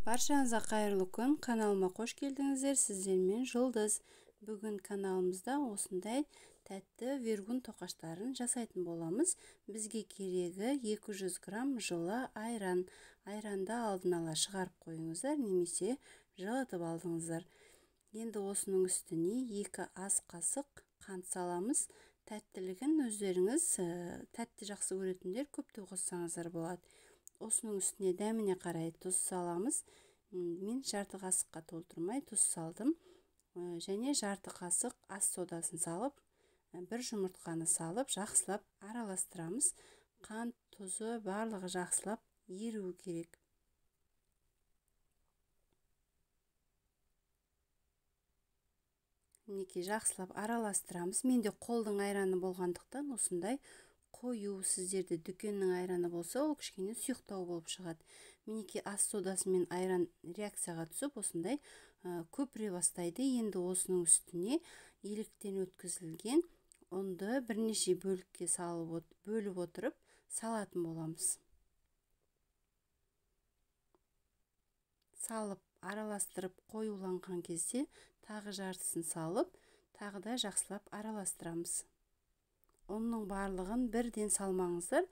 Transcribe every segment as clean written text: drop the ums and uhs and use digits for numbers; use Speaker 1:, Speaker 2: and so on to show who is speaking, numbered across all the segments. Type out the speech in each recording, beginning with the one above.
Speaker 1: Баршаңызға қайырлы күн, каналыма қош келдіңіздер. Сіздермен Жұлдыз. Бүгін каналымызда осындай тәтті виргун тоқаштарын жасайтын боламыз. Бізге керегі 200 грамм жылы айран. Айранды алдын ала шығарып қойыңыздар, немесе жылытып алдыңыздар. Енді осының үстіне 2 ас қасық қант саламыз. Тәттілігін өздеріңіз тәтті жақсы көретіндер көптеп қоссаңыздар болады. Осының үстіне дәміне қарай тұз саламыз. Мен жарты қасыққа толтырмай тұз салдым. Және жарты қасық ас содасын салып, бір жұмыртқаны салып, жақсылап араластырамыз. Қант, тұзы барлығы жақсылап еруі керек. Мінекей жақсылап араластырамыз. Менде қолдың айраны болғандықтан осындай қою, сіздерде дүкеннің айраны болса, ол кішкене сұйықтау болып шығады. Мінекей ас содасы мен айран реакцияға түсіп, осындай көпіре бастайды. Енді осының үстіне електен өткізілген ұнды бірнеше бөлікке бөліп отырып салатын боламыз. Салып, араластырып қоюланған кезде тағы жартысын салып, тағы да жақсылап араластырамыз. Оның барлығын бірден салмаңыздар,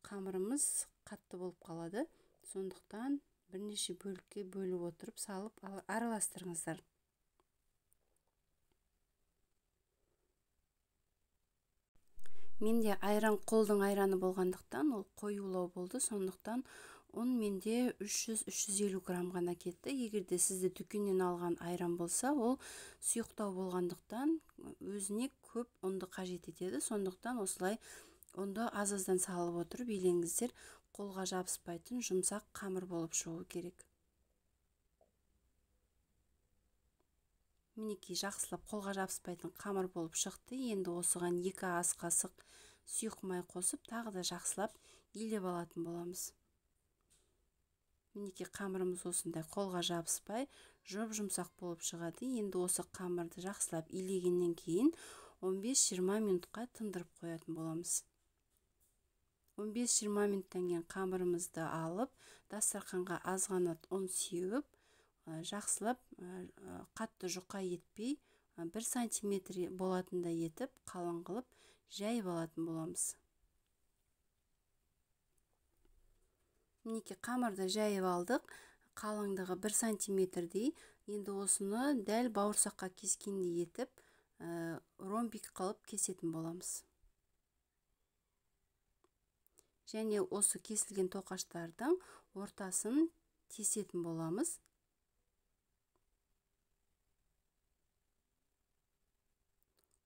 Speaker 1: қамырымыз қатты болып қалады. Сондықтан бірнеше бөлікке бөліп отырып салып араластырыңыздар. Менде айран қолдың айраны болғандықтан ол қоюлау болды. Сондықтан ұн менде 300-350 грамм ғана кетті. Егерде сізде дүкеннен алған айран болса, ол сұйықтау болғандықтан өзіне көп ұнды қажет етеді. Сондықтан осылай ұнды аз-аздан салып отырып елеңіздер, қолға жабыспайтын жұмсақ қамыр болып шығу керек. Мінекей жақсылап қолға жабыспайтын қамыр болып шықты. Енді осыған 2 ас қасық сұйық май қосып, тағы да жақсылап илеп алатын боламыз. Мінекей қамырымыз осындай қолға жабыспай, жұмсақ болып шығады. Енді осы қамырды жақсылап илегеннен кейін 15-20 минутқа тындырып қоятын боламыз. 15-20 минуттан кейін қамырымызды алып, дастарханға аз ғана ұн сеуіп, жақсылап қатты жұқа етпей, 1 сантиметр болатындай етіп, қалың қылып жайып алатын боламыз. Мінекей қамырды жайып алдық, қалыңдығы 1 сантиметрдей. Енді осыны дәл бауырсаққа кескендей етіп, ромбик қылып кесетін боламыз. Және осы кесілген тоқаштардың ортасын тесетін боламыз.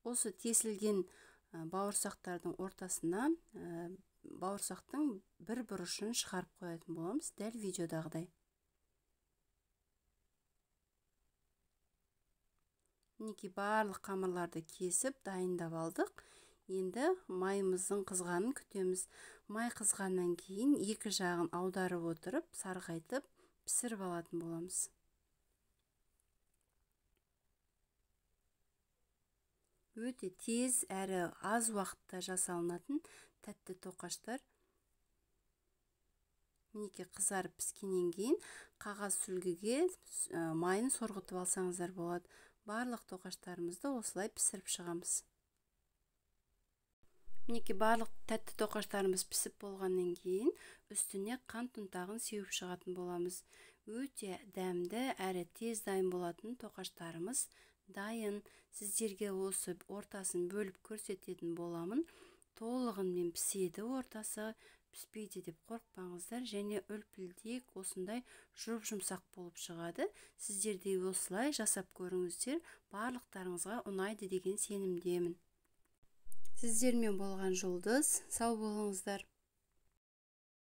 Speaker 1: Осы тесілген бауырсақтардың ортасынан бауырсақтың бір бұрышын шығарып қоятын боламыз, дәл видеодағыдай. Мінекей барлық қамырларды кесіп дайындап алдық. Енді майымыздың қызғанын күтеміз. Май қызғаннан кейін екі жағын аударып отырып, сарғайтып, пісіріп алатын боламыз. Өте тез әрі аз уақытта жасалынатын тәтті тоқаштар. Мінекей қызарып піскеннен кейін қағаз сүлгіге майын сорғытып алсаңыздар болады. Барлық тоқаштарымызды осылай пісіріп шығамыз. Мінекей барлық тәтті тоқаштарымыз пісіп болғаннан кейін үстіне қант ұнтағын сеуіп шығатын боламыз. Өте дәмді әрі тез дайын болатын тоқаштарымыз дайын. Сіздерге осы ортасын бөліп көрсететін боламын. Толығымен піседі ортасы, піспейді деп қорықпаңыздар. Және үлпілдек осындай жұмсақ болып шығады. Сіздер де осылай жасап көріңіздер. Барлықтарыңызға ұнайды деген сенімдемін. Сіздермен болған Жұлдыз. Сау болыңыздар.